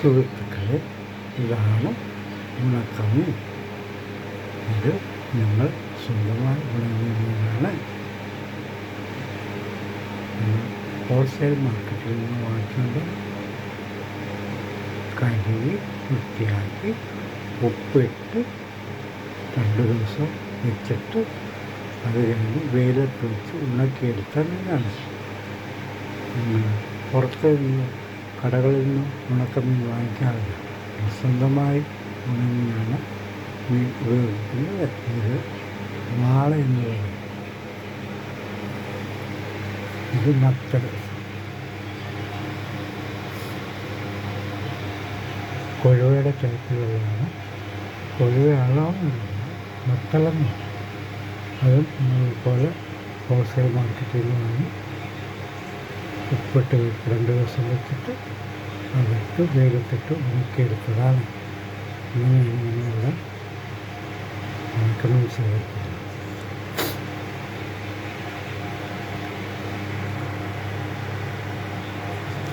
സുഹൃത്തുക്കളെ, ഇതാണ് ഉണക്കമീൻ. ഇത് ഞങ്ങൾ സ്വന്തമായി ഉണങ്ങിയ മീനാണ്. ഹോൾസെയിൽ മാർക്കറ്റിൽ നിന്ന് വാങ്ങിക്കുന്നത്. കഴുകി വൃത്തിയാക്കി ഉപ്പിട്ട് 2 ദിവസം വെച്ചിട്ട് അത് കഴിഞ്ഞ് വെയിലത്ത് വെച്ച് ഉണക്കിയെടുത്ത മീനാണ്. പുറത്ത് നിന്ന് കടകളിൽ നിന്ന് ഉണക്കമീൻ വാങ്ങിക്കാറില്ല. സ്വന്തമായി ഉണങ്ങിയാണ് മീൻ ഉപയോഗിക്കുന്നത്. ഇത് വാള എന്ന് പറയും. ഇത് നത്തൽ. കൊഴുവയുടെ ടൈപ്പിലുള്ളതാണ്. കൊഴുവയാകാവുന്നതാണ് നത്തലെന്ന്. അതും പോലെ ഹോൾസെയിൽ മാർക്കറ്റിൽ നിന്ന് വാങ്ങി ഉപ്പിട്ട് 2 ദിവസം വെച്ചിട്ട് അതെടുത്ത് വെയിലത്തിട്ട് ഉണക്കിയെടുത്തതാണ്. ഇങ്ങനെയാണ് ഇങ്ങനെയുള്ള ഉണക്കമീൻ ശേഖരിക്കുന്നത്.